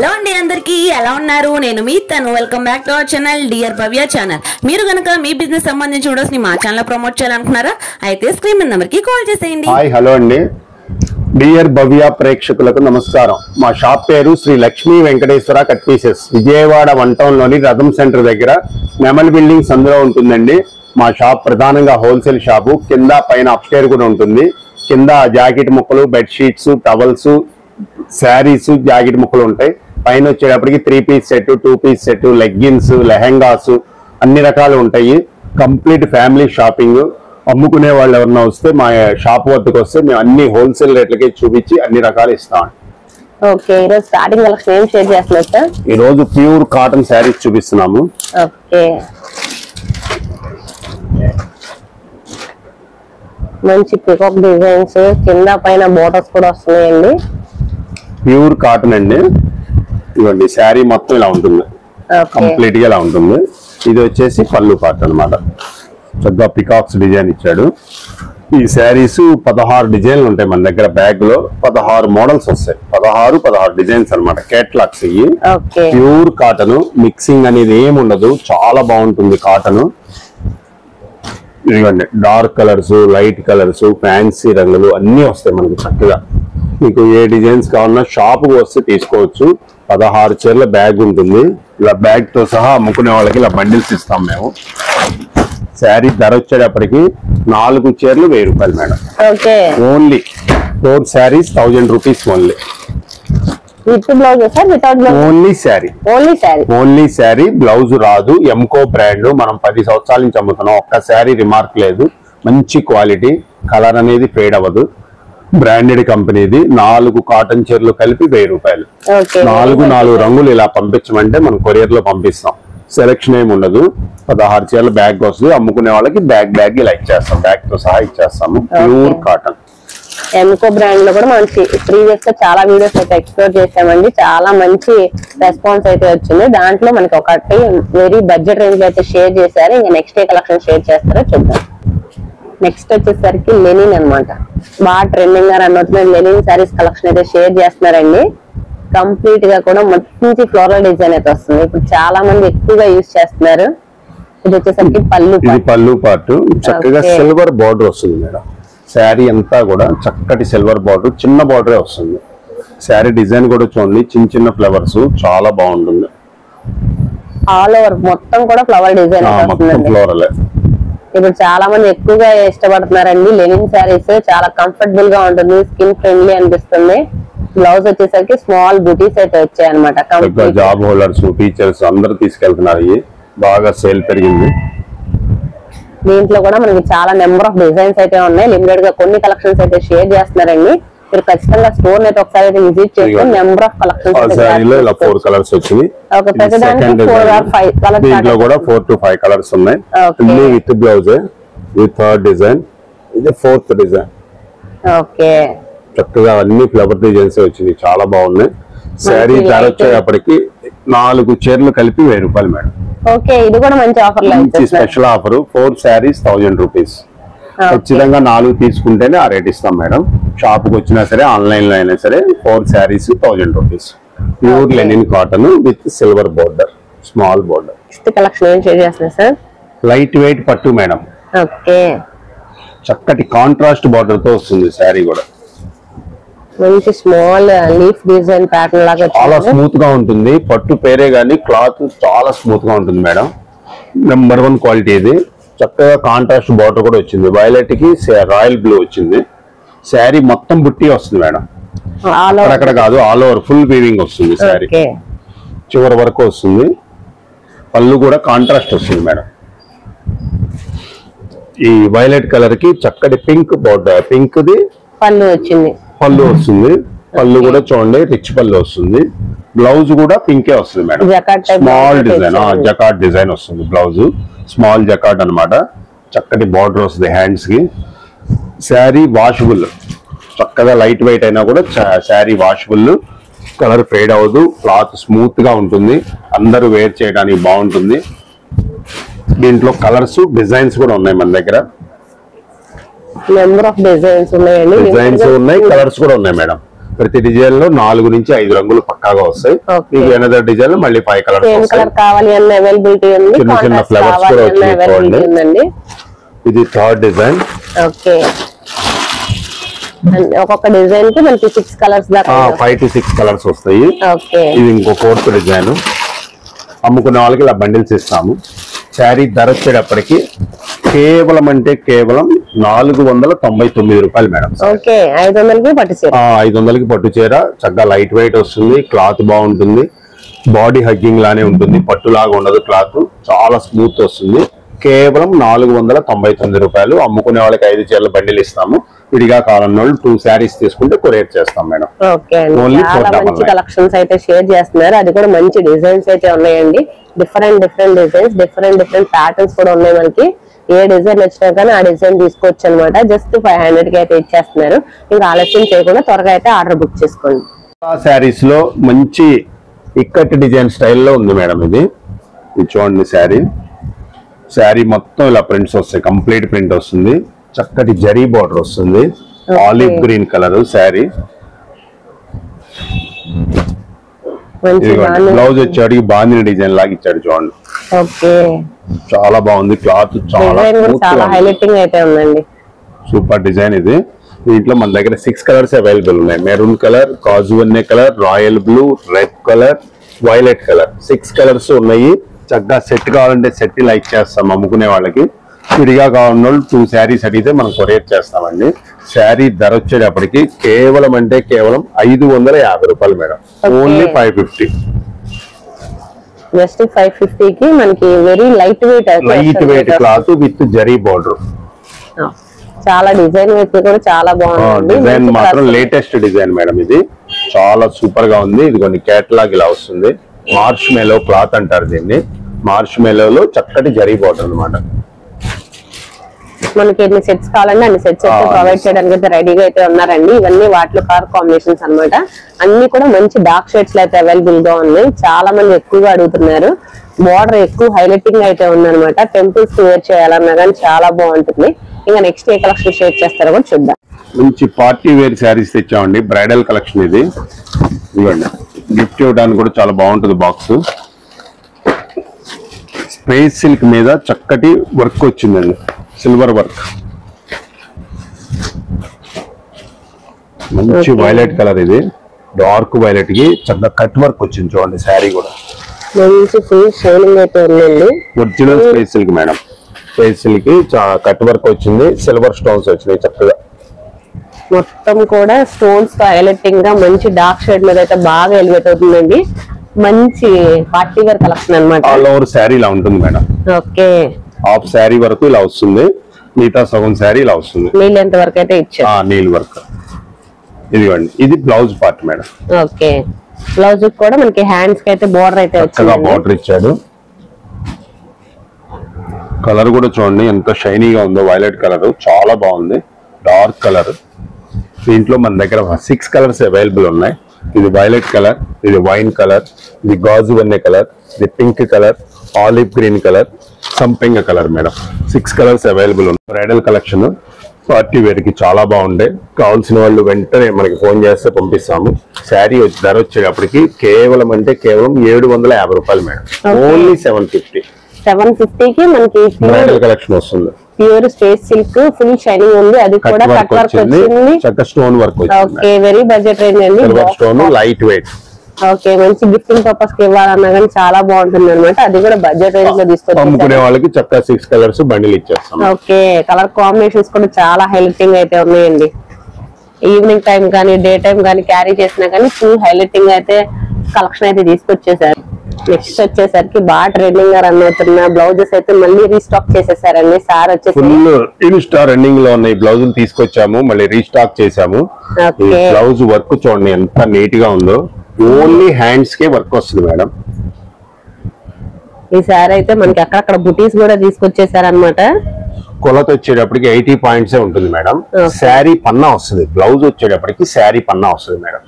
Hello అండి అందరికీ ఎలా ఉన్నారు నేను మీ తను welcome back to our channel dear Bhavya channel మీరు గనుక మీ బిజినెస్ సంబంధించి వీడియోస్ ని మా ఛానల్ ప్రమోట్ చేయాలనుకున్నారా అయితే స్క్రీన్ మీద నంబర్ కి కాల్ చేసేయండి హాయ్ హలో అండి డియర్ భవ్య ప్రేక్షకులకు నమస్కారం మా షాప్ పేరు Shri Lakshmi Venkateswara cut pieces Vijayawada one town లోని రథం సెంటర్ దగ్గర నెమల్ బిల్డింగ్స్ అందులో ఉంటుందండి మా షాప్ ప్రధానంగా హోల్సేల్ షాపు కింద పైన అప్స్టైర్ కూడా ఉంటుంది కింద జాకెట్ ముక్కలు bed sheets towels saris jacket ముక్కలు ఉంటాయి పైన వచ్చేటప్పటికి 3 piece set 2 piece set leggings lehengas అన్ని రకాలు ఉంటాయి కంప్లీట్ ఫ్యామిలీ షాపింగ్ అమ్ముకునే వాళ్ళు ఎవరన్నా వస్తే మా షాప్ వద్దకు వస్తే మేము అన్ని హోల్సేల్ రేట్లకే చూపించి అన్ని రకాలు ఇస్తాం. ఓకే ఈ రోజు స్టార్టింగ్ కలెక్షన్ ఏం షేర్ చేస్తున్నారు సార్? ఈ రోజు ప్యూర్ కాటన్ శారీస్ చూపిస్తున్నాము. ఓకే మంచి పికాక్ డిజైన్స్ కింద పైన బోర్డర్స్ కూడా వస్తున్నాయండి. ప్యూర్ కాటన్ అండి. ఇవ్వండి శారీ మొత్తం ఇలా ఉంటుంది కంప్లీట్ గా ఇలా ఉంటుంది. ఇది వచ్చేసి పళ్ళు పార్ట్ అన్నమాట. చక్కగా పికాక్స్ డిజైన్ ఇచ్చాడు. ఈ శారీస్ 16 డిజైన్లు ఉంటాయి మన దగ్గర బ్యాగ్ లో 16 మోడల్స్ వస్తాయి 16 డిజైన్స్ అన్నమాట కేటలాగ్స్. ఇవి ప్యూర్ కాటన్ మిక్సింగ్ అనేది ఏమి ఉండదు చాలా బాగుంటుంది కాటన్. ఇదిగోండి dark colours light colours fancy రంగులు అన్ని వస్తాయి మనకి చక్కగా. మీకు ఏ డిజైన్స్ కావాలన్నా షాప్కి వస్తే తీసుకోవచ్చు. 16 చీరల బ్యాగ్ ఉంటుంది. ఇలా బ్యాగ్ తో సహా అమ్ముకునే వాళ్ళకి ఇలా బండిల్స్ ఇస్తాం మేము. శారీ ధర వచ్చేటప్పటికి 4 చీరలు 1000 రూపాయలు madam. Only 4 saris 1000 rupees only. Only sari blouse రాదు. ఎంకో బ్రాండ్ మనం 10 సంవత్సరాల నుంచి అమ్ముతున్నాం. ఒక్క శారీ రిమార్క్ లేదు. మంచి క్వాలిటీ కలర్ అనేది ఫేడ్ అవ్వదు. బ్రాండెడ్ కంపెనీది 4 కాటన్ చీరలు కలిపి 1000 రూపాయలు. 4 రంగులు ఇలా పంపించమంటే మనం కొరియర్ లో పంపిస్తాం. సెలక్షన్ ఏమి ఉండదు. 16 చీరల బ్యాగ్ వస్తుంది. అమ్ముకునే వాళ్ళకి బ్యాగ్ ఇలా ఇచ్చేస్తాం. బ్యాగ్ తో సహా ఇచ్చేస్తాము. ప్యూర్ కాటన్ ఎంకో బ్రాండ్ లో కూడా మనం ప్రీవియస్ గా చాలా వీడియోస్ అయితే ఎక్స్ప్లోర్ చేసామండి. చాలా మంచి రెస్పాన్స్ అయితే వచ్చింది. దాంట్లో మనకి ఒకటి వెరీ బడ్జెట్ రేంజ్ లో అయితే షేర్ చేశారు. ఇంకా నెక్స్ట్ ఏ కలెక్షన్ షేర్ చేస్తారో చూద్దాం. నెక్స్ట్ వచ్చేసరికి లెనిన్ అన్నమాట. బాగా ట్రెండింగ్ గా రన్ అవుతుంది. లెనిన్ సారీస్ కలెక్షన్ అయితే షేర్ చేస్తున్నారండి. కంప్లీట్ గా కూడా మంచి ఫ్లోరల్ డిజైన్ అయితే వస్తుంది. ఇప్పుడు చాలా మంది ఎక్కువగా యూజ్ చేస్తున్నారు. ఇది వచ్చేసరికి పళ్ళు పాటు చక్కగా సిల్వర్ బార్డర్ వస్తుంది మేడం. శారీ అంతా కూడా చక్కటి సిల్వర్ బార్డర్ చిన్న బార్డరే వస్తుంది. శారీ డిజైన్ కూడా చూడండి చిన్న ఫ్లవర్స్ చాలా బాగుంటుంది. ఆల్ ఓవర్ మొత్తం కూడా ఫ్లవర్ డిజైన్ ఫ్లోరల్. ఇప్పుడు చాలా మంది ఎక్కువగా ఇష్టపడుతున్నారండి లెనిన్ శారీస్. చాలా కంఫర్టబుల్ గా ఉంటుంది. స్కిన్ ఫ్రెండ్లీ అనిపిస్తుంది. బ్లౌజ్ వచ్చేసరికి స్మాల్ బూటీస్ అయితే వచ్చాయి అనమాట. జాబ్ హోల్డర్స్ టీచర్స్ అందరూ తీసుకెళ్తున్నారు. బాగా సేల్ పెరిగింది. దీంట్లో కూడా మనకి చాలా నెంబర్ ఆఫ్ డిజైన్స్ అయితే ఉన్నాయి. లిమిటెడ్ గా కొన్ని కలెక్షన్స్ అయితే షేర్ చేస్తున్నారండి. మీరు ఖచ్చితంగా స్టోర్ అయితే ఒకసారి అయితే విజిట్ చేసి నెంబర్ ఆఫ్ కలెక్షన్స్ 4 కలర్స్ వచ్చింది. దీంట్లో కూడా 4 to 5 కలర్స్ ఉన్నాయి. With blouse with 3rd design. ఇది 4th డిజైన్. చక్కగా అన్ని ఫ్లవర్ డిజైన్స్ వచ్చింది. చాలా బాగున్నాయి. శారీ ధర వచ్చేటప్పటికి 4 చీరలు కలిపి 1000 రూపాయలు మేడం. ఇది కూడా మంచి ఆఫర్. మంచి స్పెషల్ ఆఫర్. 4 శారీస్ 1000 రూపీస్. ఖచ్చితంగా 4 తీసుకుంటేనే ఆ రేట్ ఇస్తాం మేడం. షాప్ కి వచ్చినా సరే ఆన్లైన్ లో అయినా సరే 4 saris 1000 rupees. Pure linen cotton with silver border small border. Light weight పట్టు మేడం. చక్కటి కాంట్రాస్ట్ బోర్డర్ తో వస్తుంది శారీ కూడా. మంచి స్మాల్ లీఫ్ డిజైన్ ప్యాటర్న్ లాగా చాలా స్మూత్ గా ఉంటుంది. పట్టు పేరే గానీ క్లాత్ చాలా స్మూత్ గా ఉంటుంది మేడం. నెంబర్ 1 క్వాలిటీ ఇది. చక్కగా కాంట్రాస్ట్ బార్డర్ కూడా వచ్చింది. వైలెట్ కి రాయల్ బ్లూ వచ్చింది. శారీ మొత్తం బుట్టి వస్తుంది మేడం. అక్కడ కాదు ఆల్ ఓవర్ ఫుల్ వీవింగ్ వస్తుంది. శారీ చివరి వరకు వస్తుంది. పళ్ళు కూడా కాంట్రాస్ట్ వస్తుంది మేడం. ఈ వైలెట్ కలర్ కి చక్కటి పింక్ బార్డర్ పింక్ ది పళ్ళు వచ్చింది. పళ్ళు వస్తుంది. పళ్ళు కూడా చూడండి రిచ్ పళ్ళు వస్తుంది. బ్లౌజ్ కూడా పింకే వస్తుంది madam. Small design jacquard design వస్తుంది. బ్లౌజ్ స్మాల్ జకార్డ్ అన్నమాట. చక్కటి బార్డర్ వస్తుంది హ్యాండ్స్ కి. శారీ వాషబుల్. చక్కగా లైట్ వెయిట్ అయినా కూడా శారీ వాషబుల్. కలర్ ఫేడ్ అవ్వదు. క్లాత్ స్మూత్ గా ఉంటుంది. అందరూ వేర్ చేయడానికి బాగుంటుంది. దీంట్లో కలర్స్ డిజైన్స్ కూడా ఉన్నాయి మన దగ్గర. నెంబర్ ఆఫ్ డిజైన్స్ ఉన్నాయండి. డిజైన్స్ ఉన్నాయి కలర్స్ కూడా ఉన్నాయి మేడం. ప్రతి డిజైన్ లో 4 నుంచి 5 రంగులు పక్కాగా వస్తాయి. మీకు ఎనదర్ డిజైన్ లో మళ్ళీ 5 కలర్స్ కావాలి అన్న అవైలబిలిటీ ఉంది. చిన్న చిన్న ఫ్లవర్స్ కూడా వచ్చి ఇది థర్డ్ డిజైన్. ఓకే, ఒక్కొక్క డిజైన్ కి మనకి 6 కలర్స్ దాకా 5 to 6 కలర్స్ వస్తాయి. ఓకే, ఇది ఇంకో 4th డిజైన్. అమ్ముకునే వాళ్ళకి ఇలా బండిల్స్ ఇస్తాము. శారీ ధర వచ్చేటప్పటికి కేవలం అంటే కేవలం 499 రూపాయలు మేడం. ఓకే, 500కి పట్టు చీర. 500కి పట్టు చీర చక్కగా లైట్ వెయిట్ వస్తుంది. క్లాత్ బాగుంటుంది. బాడీ హగ్గింగ్ లానే ఉంటుంది. పట్టులాగా ఉండదు. క్లాత్ చాలా స్మూత్ వస్తుంది. కేవలం 499 రూపాయలు. అమ్ముకునే వాళ్ళకి 5 చీరల బండిల్ ఇస్తాము. విడిగా కావాలన్న వాళ్ళు 2 శారీస్ తీసుకుంటే కొరియర్ చేస్తాం మేడం. ఓకే అండి, చాలా మంచి కలెక్షన్స్ అయితే షేర్ చేస్తున్నారు. అది కూడా మంచి డిజైన్స్ అయితే ఉన్నాయండి. డిఫరెంట్ డిజైన్స్, డిఫరెంట్ ప్యాటర్న్స్ కూడా ఉన్నాయి. మనకి ఏ డిజైన్ వచ్చినా కానీ ఆ డిజైన్ తీసుకోవచ్చు అనమాట. జస్ట్ 500 కి అయితే ఇచ్చేస్తున్నారు. ఇంకా ఆలస్యం చేయకుండా త్వరగా అయితే ఆర్డర్ బుక్ చేసుకోండి. శారీస్ లో మంచి ఇక్కట్ డిజైన్ స్టైల్లో ఉంది మేడం. ఇది చూడండి. శారీ మొత్తం ఇలా ప్రింట్స్ వస్తాయి. కంప్లీట్ ప్రింట్ వస్తుంది. చక్కటి జరీ బార్డర్ వస్తుంది. Olive green colour sari. Blouse వచ్చాడు బాందిని డిజైన్ లాగా ఇచ్చాడు చూడండి. ఓకే, చాలా బాగుంది. క్లాత్ చాలా హైలైటింగ్ అయితే ఉందండి. సూపర్ డిజైన్ ఇది. దీంట్లో మన దగ్గర 6 కలర్స్ అవైలబుల్ ఉన్నాయి. మెరూన్ కలర్, కాజువన్నే colour, royal blue, red colour, violet colour 6 colours ఉన్నాయి. చక్కగా సెట్ కావాలంటే సెట్ లైక్ చేస్తాం. అమ్ముకునే వాళ్ళకి విడిగా కావాలన్న 2 శారీస్ అడిగితే మనం కొరియర్ చేస్తామండి. శారీ ధర వచ్చేటప్పటికి కేవలం అంటే కేవలం 550 రూపాయలు మేడం. ఓన్లీ 550. జస్ట్ 550 కి మనకి very light weight cloth with zari border. చాలా డిజైన్ అయితే కూడా చాలా బాగుంది. డిజైన్ మాత్రం లేటెస్ట్ డిజైన్ మేడం. ఇది చాలా సూపర్ గా ఉంది. ఇది కొన్ని కేటలాగ్ ఇలా వస్తుంది. మార్ష్ మెలో క్లాత్ అంటారు దీన్ని. మార్ష్ మెలోలో చక్కటి జరీ బార్డర్ అన్నమాట. మనకి ఎన్ని సెట్స్ కావాలంటే అన్ని సెట్స్ అయితే ప్రొవైడ్ చేయడానికి అయితే రెడీగా అయితే ఉన్నారండి. ఇవన్నీ వాటిలో కలర్ కాంబినేషన్స్ అన్నమాట. అన్ని కూడా మంచి డార్క్ షేడ్స్ అయితే అవైలబుల్ గా ఉన్నాయి. చాలా మంది ఎక్కువగా అడుగుతున్నారు. బార్డర్ ఎక్కువ హైలైటింగ్ అయితే ఉందన్నమాట. టెంపుల్స్ వేర్ చేయాలన్నా కానీ చాలా బాగుంటుంది. ఇంకా నెక్స్ట్ ఏ కలెక్షన్ షేర్ చేస్తారో కూడా చూద్దాం. మంచి పార్టీ వేర్ శారీస్ తెచ్చామండి. బ్రైడల్ కలెక్షన్ ఇది. ఇవ్వండి, గిఫ్ట్ ఇవ్వడానికి కూడా చాలా బాగుంటుంది. బాక్స్ స్పేస్ సిల్క్ మీద చక్కటి వర్క్ వచ్చిందండి. సిల్వర్ వర్క్, మంచి వైలెట్ కలర్. ఇది డార్క్ వైలెట్ కి చక్కగా కట్ వర్క్ వచ్చింది చూడండి. శారీ కూడా మంచి ఫుల్ షైనింగ్ అయితే ఉందండి. Original space silk madam. Space silk cut work వచ్చింది. సిల్వర్ స్టోన్స్ వచ్చినాయి చక్కగా. మొత్తం కూడా స్టోన్స్ హైలైటింగ్ గా మంచి డార్క్ షేడ్ మీద అయితే బాగా ఎలివేట్ అవుతుందండి. మంచి పార్టీ వేర్ కలెక్షన్ అన్నమాట. ఆల్ ఓవర్ శారీ ఇలా ఉంటుంది మేడం. ఓకే, హాఫ్ శారీ వరకు ఇలా వస్తుంది. మిగతా సగం శారీ ఇలా వస్తుంది. నీళ్ళు ఎంత వరకు అయితే ఇచ్చారు. నీల్ వర్క్. ఇదిగోండి, ఇది blouse part madam. Okay, blouse కూడా మనకి హ్యాండ్స్ కి అయితే బోర్డర్ అయితే వచ్చింది. బోర్డర్ ఇచ్చాడు. కలర్ కూడా చూడండి ఎంత షైనీగా ఉందో. వైలెట్ కలర్ చాలా బాగుంది. Dark colour. దీంట్లో మన దగ్గర 6 కలర్స్ అవైలబుల్ ఉన్నాయి. ఇది వైలెట్ కలర్, ఇది వైన్ కలర్, ఇది గాజు వన్నె కలర్, ఇది pink colour, olive green colour, సంపెంగ కలర్ మేడం. 6 కలర్స్ అవైలబుల్ ఉన్నాయి. బ్రైడల్ కలెక్షన్ పార్టీ వేర్ కి చాలా బాగుండే. కావాల్సిన వాళ్ళు వెంటనే మనకి ఫోన్ చేస్తే పంపిస్తాము. శారీ ధర వచ్చేటప్పటికి కేవలం అంటే కేవలం 750 రూపాయలు మేడం. ఓన్లీ 750 కి మనకి బ్రైడల్ కలెక్షన్ వస్తుంది. Pure space silk full shining ఉంది. అది కూడా కట్ వర్క్ వచ్చింది. చక్క స్టోన్ వర్క్ వచ్చింది. ఓకే, వెరీ బడ్జెట్ రేంజ్ అండి. Silver stone, light weight. Okay, మంచి గిఫ్టింగ్ పర్పస్ కి ఇవ్వాలన్నా కానీ చాలా బాగుంటుంది అనమాట. అది కూడా బడ్జెట్ రేంజ్ లో తీసుకొచ్చి అమ్ముకునే వాళ్ళకి చక్కగా 6 కలర్స్ బండిల్ ఇచ్చేస్తాం. ఓకే, కలర్ కాంబినేషన్స్ కూడా చాలా హైలైటింగ్ అయితే ఉన్నాయండి. ఈవినింగ్ టైం కానీ డే టైం కానీ క్యారీ చేసినా కానీ ఫుల్ హైలైటింగ్ అయితే కలెక్షన్ అయితే తీసుకొచ్చేసారు. నెక్స్ట్ వచ్చేసరికి బాగా ట్రెండింగ్ గా రన్ అవుతున్న బ్లౌజెస్ అయితే మళ్ళీ రీస్టాక్ చేసేసారండి. సార్ వచ్చేసి ఫుల్ ఇన్స్టా రన్నింగ్ లో ఉన్నాయి బ్లౌజులు తీసుకొచ్చాము. మళ్ళీ రీస్టాక్ చేసాము. బ్లౌజ్ వర్క్ చూడండి ఎంత నీట్ గా ఉందో. ఓన్లీ హ్యాండ్స్ కే వర్క్ వస్తుంది మేడం. ఈసారి అయితే మనకి అక్కడక్కడ బుటీస్ కూడా తీసుకొచ్చేసారనమాట. కొలత వచ్చేటప్పటికి 80 పాయింట్స్ ఉంటుంది మేడం. శారీ పన్నా వస్తుంది. బ్లౌజ్ వచ్చేటప్పటికి శారీ పన్నా వస్తుంది మేడం.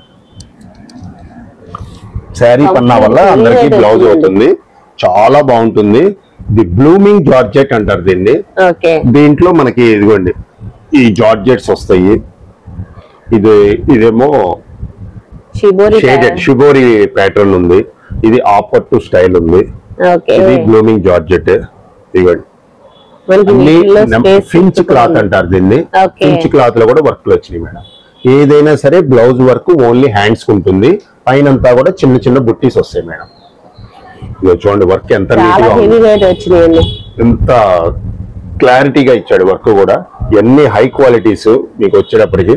శారీ పన్నా వల్ల అందరికి బ్లౌజ్ అవుతుంది. చాలా బాగుంటుంది. ది బ్లూమింగ్ జార్జెట్ అంటారు దీన్ని. దీంట్లో మనకి ఇదిగోండి ఈ జార్జెట్స్ వస్తాయి. ఇదేమో షిబోరి ప్యాటర్న్ ఉంది. ఇది ఆపట్టు స్టైల్ ఉంది. ఇది బ్లూమింగ్ జార్జెట్. ఇవ్వండి ఫించ్ క్లాత్ అంటారు దీన్ని. ఫించ్ క్లాత్ లో కూడా వర్క్ వచ్చినాయి మేడం. ఏదైనా సరే బ్లౌజ్ వర్క్ ఓన్లీ హ్యాండ్స్ ఉంటుంది. పైనంతా కూడా చిన్న చిన్న బుట్టీస్ వస్తాయి మేడం. ఇదిగో చూడండి వర్క్ ఎంత ఎంత క్లారిటీగా ఇచ్చాడు వర్క్ కూడా. ఎన్ని హై క్వాలిటీస్ మీకు వచ్చేటప్పటికి.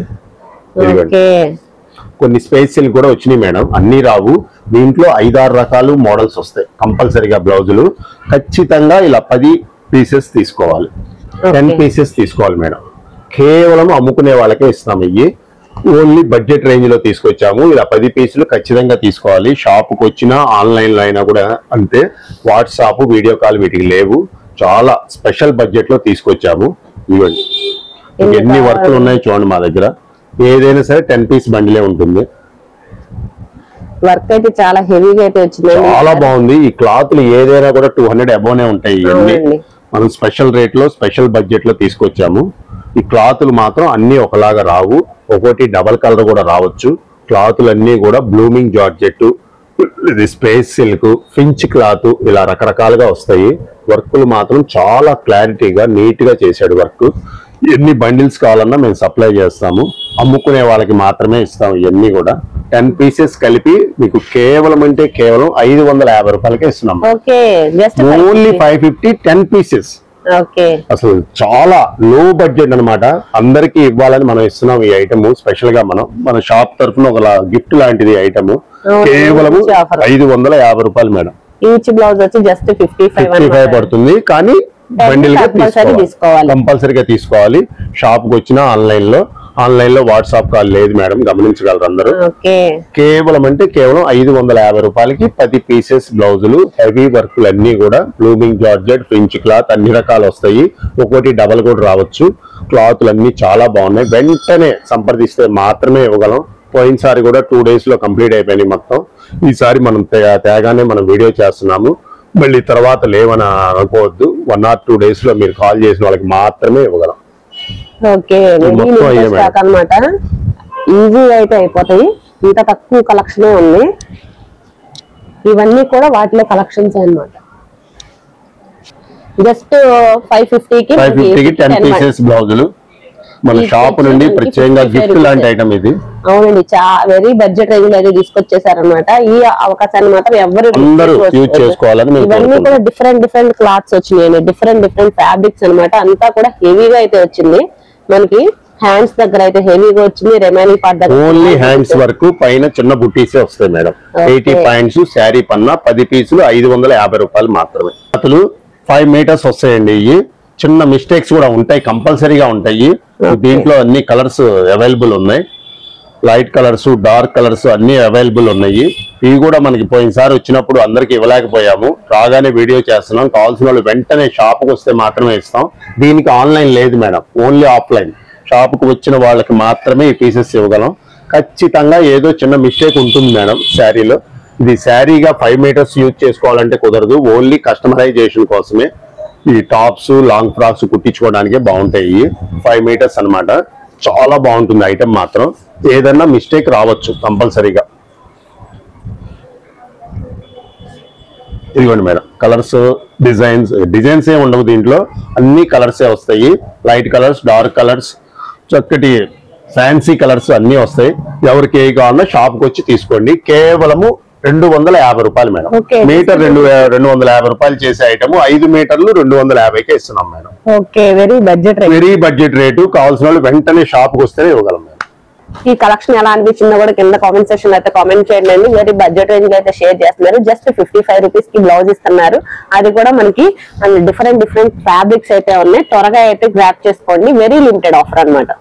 కొన్ని స్పేసిల్ కూడా వచ్చినాయి మేడం, అన్ని రావు. దీంట్లో 5-6 రకాలు మోడల్స్ వస్తాయి కంపల్సరీగా. బ్లౌజులు ఖచ్చితంగా ఇలా 10 పీసెస్ తీసుకోవాలి, 10 పీసెస్ తీసుకోవాలి మేడం. కేవలం అమ్ముకునే వాళ్ళకే ఇస్తాము. ఇవి ఓన్లీ బడ్జెట్ రేంజ్ లో తీసుకొచ్చాము. ఇలా 10 పీసులు ఖచ్చితంగా తీసుకోవాలి. షాప్కి వచ్చినా ఆన్లైన్ లో అయినా కూడా అంతే. వాట్సాప్ వీడియో కాల్ వీటికి లేవు. చాలా స్పెషల్ బడ్జెట్ లో తీసుకొచ్చాము. ఇవ్వండి ఎన్ని వర్క్లు ఉన్నాయి చూడండి మా దగ్గర. ఏదైనా సరే 10 పీస్ బండిలే ఉంటుంది. వర్క్ అయితే చాలా హెవీగా అయితే వచ్చింది, చాలా బాగుంది. ఈ క్లాత్లు ఏదైనా కూడా 200 అబోనే ఉంటాయి. ఇవన్నీ మనం స్పెషల్ రేట్ లో స్పెషల్ బడ్జెట్ లో తీసుకొచ్చాము. ఈ క్లాతులు మాత్రం అన్ని ఒకలాగా రావు, ఒకటి డబల్ కలర్ కూడా రావచ్చు. క్లాతులు అన్ని కూడా బ్లూమింగ్ జార్జెట్, ఇది స్పేస్ సిల్క్, ఫించ్ క్లాత్, ఇలా రకరకాలుగా వస్తాయి. వర్క్లు మాత్రం చాలా క్లారిటీగా నీట్ గా చేశాడు వర్క్. ఎన్ని బండిల్స్ కావాలన్నా మేము సప్లై చేస్తాము. అమ్ముకునే వాళ్ళకి మాత్రమే ఇస్తాము. ఇవన్నీ కూడా 10 పీసెస్ కలిపి మీకు కేవలం అంటే కేవలం 550 రూపాయలకే ఇస్తున్నాం. Only 550 10 pieces. అసలు చాలా లో బడ్జెట్ అన్నమాట. అందరికి ఇవ్వాలని మనం ఇస్తున్నాం ఈ ఐటమ్. స్పెషల్ గా మన షాప్ తరఫున ఒక గిఫ్ట్ లాంటిది ఐటమ్. కేవలం 550 రూపాయలు మేడం. ఈచ్ బ్లౌజ్ వచ్చి జస్ట్ 55 పడుతుంది. కానీ బండిల్ గా కంపల్సరీగా తీసుకోవాలి. షాప్ కి వచ్చినా ఆన్లైన్ లో వాట్సాప్ కాల్ లేదు మేడం, గమనించగలరు అందరూ. కేవలం అంటే కేవలం 550 రూపాయలకి 10 పీసెస్ బ్లౌజులు. హెవీ వర్క్లు అన్ని కూడా బ్లూమింగ్ జార్జెట్, ఫ్రించ్ క్లాత్ అన్ని రకాలు వస్తాయి. ఒకటి డబల్ కూడా రావచ్చు. క్లాత్లు అన్ని చాలా బాగున్నాయి. వెంటనే సంప్రదిస్తే మాత్రమే ఇవ్వగలం. పోయినసారి కూడా 2 days లో కంప్లీట్ అయిపోయినాయి మొత్తం. ఈసారి మనం తేగానే మనం వీడియో చేస్తున్నాము. మళ్ళీ తర్వాత లేవని అనుకోవద్దు. 1 or 2 days లో మీరు కాల్ చేసిన వాళ్ళకి మాత్రమే ఇవ్వగలం. అన్నమాట. ఈజీగా అయితే అయిపోతాయి. ఇంత తక్కువ కలెక్షన్ ఉంది. ఇవన్నీ కూడా వాటిలో కలెక్షన్స్ అన్నమాట. జస్ట్ 550కి 10 పీసెస్ బ్లౌజులు మన షాప్ నుండి ప్రత్యేకంగా గిఫ్ట్ లాంటి ఐటమ్ ఇది. అవునండి, వెరీ బడ్జెట్ రేంజ్ లో అయితే తీసుకొచ్చేసారనమాట. ఈ అవకాశాన్ని మాత్రం ఎవరు యూజ్ చేసుకోవాలని. ఇవన్నీ కూడా డిఫరెంట్ క్లాత్స్ వచ్చినాయి, డిఫరెంట్ ఫ్యాబ్రిక్స్ అన్నమాట. అంతా కూడా హెవీగా అయితే వచ్చింది. మనకి హ్యాండ్స్ దగ్గర అయితే హెవీగా వచ్చింది. రిమైనింగ్ పార్ట్ దగ్గర ఓన్లీ హ్యాండ్స్ వరకు పైన చిన్న బుట్టీసే వస్తాయి మేడం. 80 పాయింట్స్ శారీ పన్నా 10 పీసులు 550 రూపాయలు మాత్రమే. అసలు 5 meters వస్తాయండి. ఇవి చిన్న మిస్టేక్స్ కూడా ఉంటాయి, కంపల్సరీగా ఉంటాయి. దీంట్లో అన్ని కలర్స్ అవైలబుల్ ఉన్నాయి. లైట్ కలర్స్, డార్క్ కలర్స్ అన్ని అవైలబుల్ ఉన్నాయి. ఇవి కూడా మనకి పోయినసారి వచ్చినప్పుడు అందరికి ఇవ్వలేకపోయాము. రాగానే వీడియో చేస్తున్నాం. కావాల్సిన వాళ్ళు వెంటనే షాప్కి వస్తే మాత్రమే ఇస్తాం. దీనికి ఆన్లైన్ లేదు మేడం, ఓన్లీ ఆఫ్లైన్. షాప్కి వచ్చిన వాళ్ళకి మాత్రమే ఈ పీసెస్ ఇవ్వగలం. ఖచ్చితంగా ఏదో చిన్న మిస్టేక్ ఉంటుంది మేడం శారీలో. ఇది శారీగా 5 meters యూజ్ చేసుకోవాలంటే కుదరదు. ఓన్లీ కస్టమైజేషన్ కోసమే. ఈ టాప్స్, లాంగ్ ఫ్రాక్స్ కుట్టించుకోవడానికే బాగుంటాయి. 5 meters అన్నమాట. చాలా బాగుంటుంది ఐటమ్ మాత్రం. ఏదన్నా మిస్టేక్ రావచ్చు కంపల్సరీగా. ఇదిగోండి మేడం, కలర్స్, డిజైన్స్ ఏ ఉండవు దీంట్లో. అన్ని కలర్సే వస్తాయి. లైట్ కలర్స్, డార్క్ కలర్స్, చక్కటి ఫ్యాన్సీ కలర్స్ అన్ని వస్తాయి. ఎవరికి ఏ కావాలన్నా షాప్కి వచ్చి తీసుకోండి. కేవలము 250 రూపాయలు మేడం. మీటర్ 250 రూపాయలు చేసే ఐటమ్ 5 మీటర్లు 250కే ఇస్తున్నాం మేడం. Very budget rate. కావాల్సిన వాళ్ళు వెంటనే షాప్కి వస్తేనే ఇవ్వగలం మేడం. ఈ కలెక్షన్ ఎలా అనిపించిందో కూడా కింద కామెంట్ సెక్షన్ అయితే కామెంట్ చేయండి. వెరీ బడ్జెట్ రేంజ్ లో అయితే షేర్ చేస్తున్నారు. జస్ట్ 55 రూపీస్ కి బ్లౌజ్ ఇస్తున్నారు. అది కూడా మనకి డిఫరెంట్ ఫ్యాబ్రిక్స్ అయితే ఉన్నాయి. త్వరగా అయితే గ్రాప్ చేసుకోండి. వెరీ లిమిటెడ్ ఆఫర్ అన్నమాట.